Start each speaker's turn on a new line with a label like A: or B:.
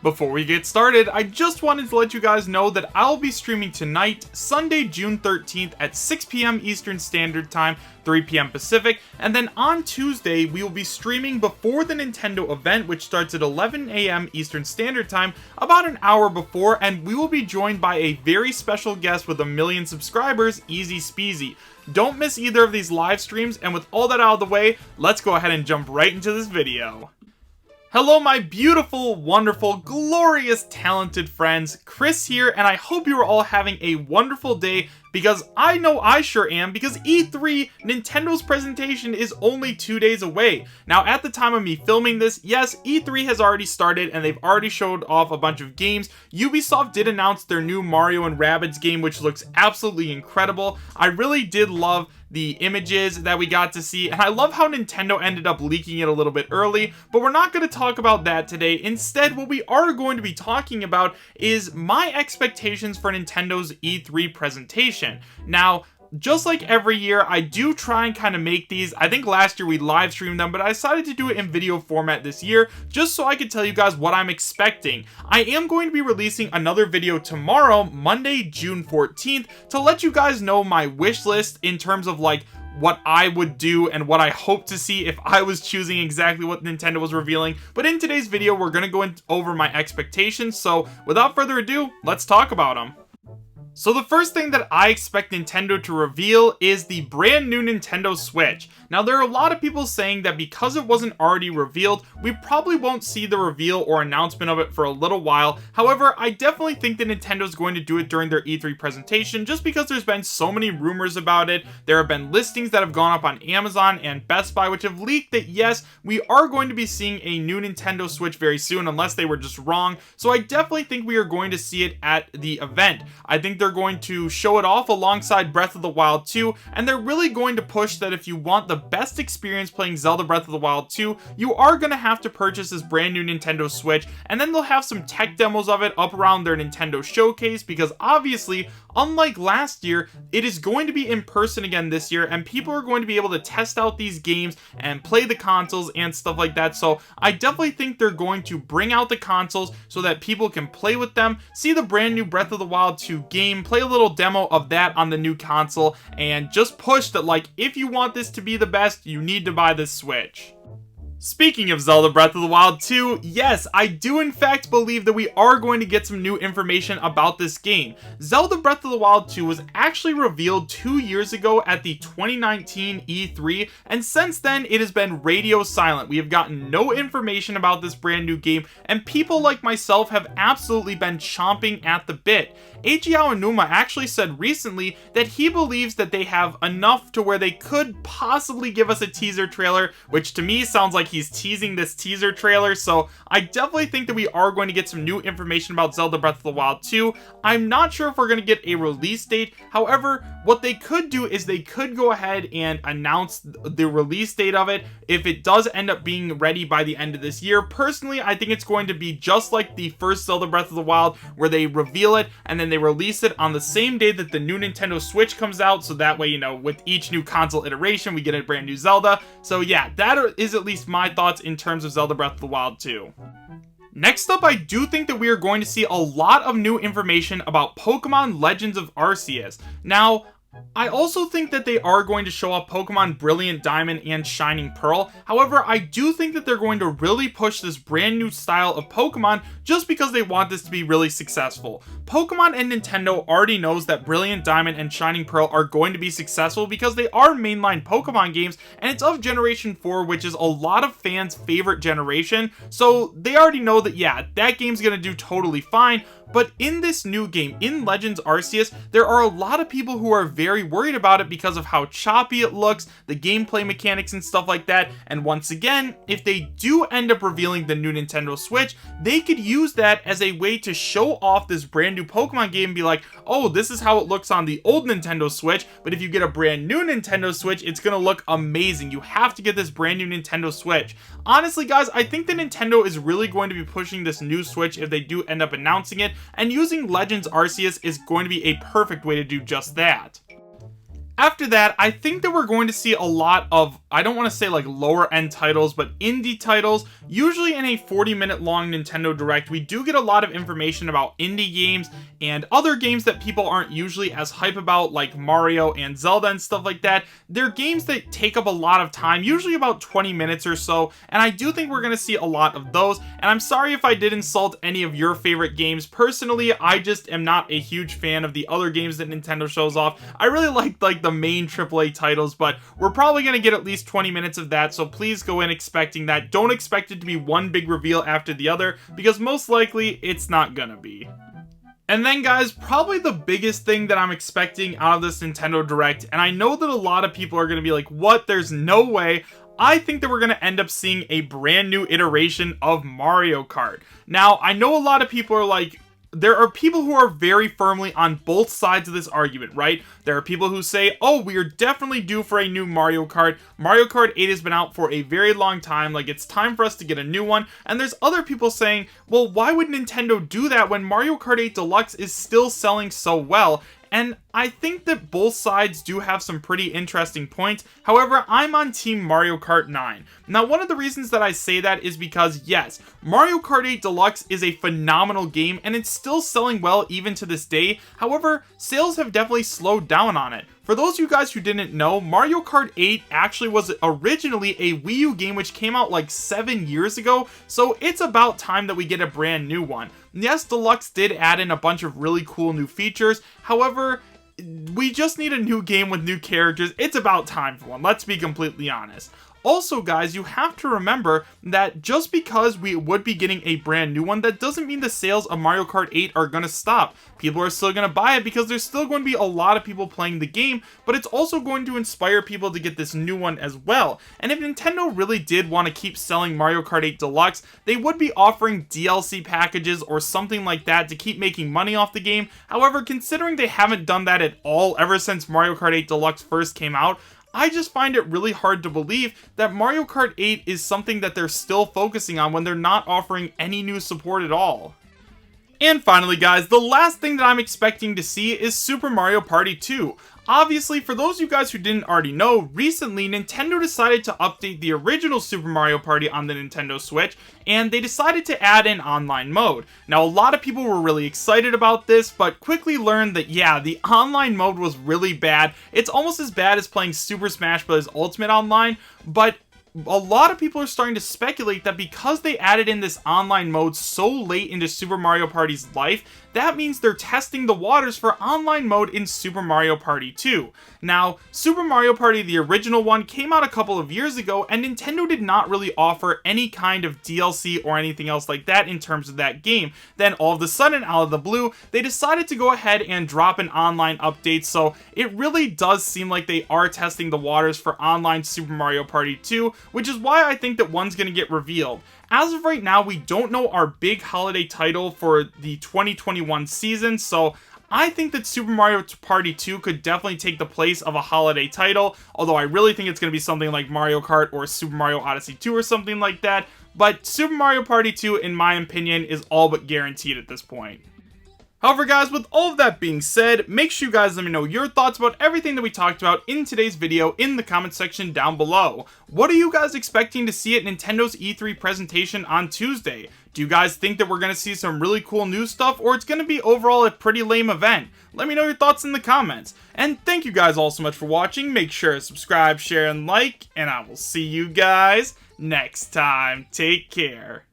A: Before we get started, I just wanted to let you guys know that I'll be streaming tonight, Sunday, June 13th at 6 p.m. Eastern Standard Time, 3 p.m. Pacific, and then on Tuesday, we will be streaming before the Nintendo event, which starts at 11 a.m. Eastern Standard Time, about an hour before, and we will be joined by a very special guest with 1 million subscribers, Easy Speezy. Don't miss either of these live streams, and with all that out of the way, let's go ahead and jump right into this video. Hello my beautiful, wonderful, glorious, talented friends, Chris here, and I hope you are all having a wonderful day, because I know I sure am, because E3, Nintendo's presentation, is only 2 days away. Now at the time of me filming this, yes, E3 has already started and they've already showed off a bunch of games. Ubisoft did announce their new Mario and Rabbids game, which looks absolutely incredible. I really did love the images that we got to see, and I love how Nintendo ended up leaking it a little bit early, but we're not going to talk about that today. Instead, what we are going to be talking about is my expectations for Nintendo's E3 presentation. Now, just like every year, I do try and kind of make these. I think last year we live streamed them, but I decided to do it in video format this year, just so I could tell you guys what I'm expecting. I am going to be releasing another video tomorrow, Monday, June 14th, to let you guys know my wish list in terms of like what I would do and what I hope to see if I was choosing exactly what Nintendo was revealing. But in today's video, we're going to go over my expectations. So without further ado, let's talk about them. So the first thing that I expect Nintendo to reveal is the brand new Nintendo Switch. Now there are a lot of people saying that because it wasn't already revealed, we probably won't see the reveal or announcement of it for a little while. However, I definitely think that Nintendo is going to do it during their E3 presentation, just because there's been so many rumors about it. There have been listings that have gone up on Amazon and Best Buy which have leaked that yes, we are going to be seeing a new Nintendo Switch very soon, unless they were just wrong. So I definitely think we are going to see it at the event. I think they're going to show it off alongside Breath of the Wild 2, and they're really going to push that if you want the best experience playing Zelda Breath of the Wild 2, you are going to have to purchase this brand new Nintendo Switch, and then they'll have some tech demos of it up around their Nintendo showcase, because obviously, unlike last year, it is going to be in person again this year, and people are going to be able to test out these games and play the consoles and stuff like that. So I definitely think they're going to bring out the consoles so that people can play with them, see the brand new Breath of the Wild 2 game, play a little demo of that on the new console, and just push that like, if you want this to be the best, you need to buy this Switch. Speaking of Zelda Breath of the Wild 2, yes, I do in fact believe that we are going to get some new information about this game. Zelda Breath of the Wild 2 was actually revealed 2 years ago at the 2019 E3, and since then it has been radio silent. We have gotten no information about this brand new game, and people like myself have absolutely been chomping at the bit. Eiji Aonuma actually said recently that he believes that they have enough to where they could possibly give us a teaser trailer, which to me sounds like he's teasing this teaser trailer. So I definitely think that we are going to get some new information about Zelda Breath of the Wild 2. I'm not sure if we're going to get a release date. However, what they could do is they could go ahead and announce the release date of it if it does end up being ready by the end of this year. Personally, I think it's going to be just like the first Zelda Breath of the Wild, where they reveal it and then they release it on the same day that the new Nintendo Switch comes out, so that way, you know, with each new console iteration we get a brand new Zelda. So yeah, that is at least my thoughts in terms of Zelda Breath of the Wild 2. Next up, I do think that we are going to see a lot of new information about Pokemon Legends of Arceus. Now, I also think that they are going to show off Pokemon Brilliant Diamond and Shining Pearl. However, I do think that they're going to really push this brand new style of Pokemon just because they want this to be really successful. Pokemon and Nintendo already knows that Brilliant Diamond and Shining Pearl are going to be successful because they are mainline Pokemon games, and it's of Generation 4, which is a lot of fans' favorite generation. So they already know that, yeah, that game's going to do totally fine. But in this new game, in Legends Arceus, there are a lot of people who are very worried about it because of how choppy it looks, the gameplay mechanics and stuff like that. And once again, if they do end up revealing the new Nintendo Switch, they could use that as a way to show off this brand new Pokemon game and be like, oh, this is how it looks on the old Nintendo Switch, but if you get a brand new Nintendo Switch, it's gonna look amazing. You have to get this brand new Nintendo Switch. Honestly, guys, I think that Nintendo is really going to be pushing this new Switch if they do end up announcing it, and using Legends Arceus is going to be a perfect way to do just that. After that, I think that we're going to see a lot of, I don't want to say like lower end titles, but indie titles. Usually in a 40-minute long Nintendo Direct, we do get a lot of information about indie games and other games that people aren't usually as hype about, like Mario and Zelda and stuff like that. They're games that take up a lot of time, usually about 20 minutes or so, and I do think we're going to see a lot of those. And I'm sorry if I did insult any of your favorite games. Personally, I just am not a huge fan of the other games that Nintendo shows off. I really like the main AAA titles, but we're probably going to get at least 20 minutes of that, so please go in expecting that. Don't expect it to be one big reveal after the other, because most likely it's not gonna be. And then guys, probably the biggest thing that I'm expecting out of this Nintendo Direct, and I know that a lot of people are going to be like, what, there's no way. I think that we're going to end up seeing a brand new iteration of Mario Kart. Now, I know a lot of people are like, there are people who are very firmly on both sides of this argument, right? There are people who say, oh, we are definitely due for a new Mario Kart. Mario Kart 8 has been out for a very long time, like it's time for us to get a new one. And there's other people saying, well, why would Nintendo do that when Mario Kart 8 Deluxe is still selling so well? And I think that both sides do have some pretty interesting points. However, I'm on Team Mario Kart 9. Now, one of the reasons that I say that is because, yes, Mario Kart 8 Deluxe is a phenomenal game and it's still selling well even to this day. However, sales have definitely slowed down on it. For those of you guys who didn't know, Mario Kart 8 actually was originally a Wii U game which came out like 7 years ago, so it's about time that we get a brand new one. Yes, Deluxe did add in a bunch of really cool new features, however, we just need a new game with new characters. It's about time for one, let's be completely honest. Also guys, you have to remember that just because we would be getting a brand new one, that doesn't mean the sales of Mario Kart 8 are going to stop. People are still going to buy it because there's still going to be a lot of people playing the game, but it's also going to inspire people to get this new one as well. And if Nintendo really did want to keep selling Mario Kart 8 Deluxe, they would be offering DLC packages or something like that to keep making money off the game. However, considering they haven't done that at all ever since Mario Kart 8 Deluxe first came out, I just find it really hard to believe that Mario Kart 8 is something that they're still focusing on when they're not offering any new support at all. And finally guys, the last thing that I'm expecting to see is Super Mario Party 2. Obviously, for those of you guys who didn't already know, recently Nintendo decided to update the original Super Mario Party on the Nintendo Switch, and they decided to add in online mode. Now, a lot of people were really excited about this, but quickly learned that, yeah, the online mode was really bad. It's almost as bad as playing Super Smash Bros. Ultimate Online, but a lot of people are starting to speculate that because they added in this online mode so late into Super Mario Party's life, that means they're testing the waters for online mode in Super Mario Party 2. Now, Super Mario Party, the original one, came out a couple of years ago, and Nintendo did not really offer any kind of DLC or anything else like that in terms of that game. Then all of a sudden, out of the blue, they decided to go ahead and drop an online update, so it really does seem like they are testing the waters for online Super Mario Party 2, which is why I think that one's going to get revealed. As of right now, we don't know our big holiday title for the 2021 season, so I think that Super Mario Party 2 could definitely take the place of a holiday title, although I really think it's going to be something like Mario Kart or Super Mario Odyssey 2 or something like that, but Super Mario Party 2, in my opinion, is all but guaranteed at this point. However guys, with all of that being said, make sure you guys let me know your thoughts about everything that we talked about in today's video in the comment section down below. What are you guys expecting to see at Nintendo's E3 presentation on Tuesday? Do you guys think that we're going to see some really cool new stuff, or it's going to be overall a pretty lame event? Let me know your thoughts in the comments. And thank you guys all so much for watching. Make sure to subscribe, share, and like, and I will see you guys next time. Take care.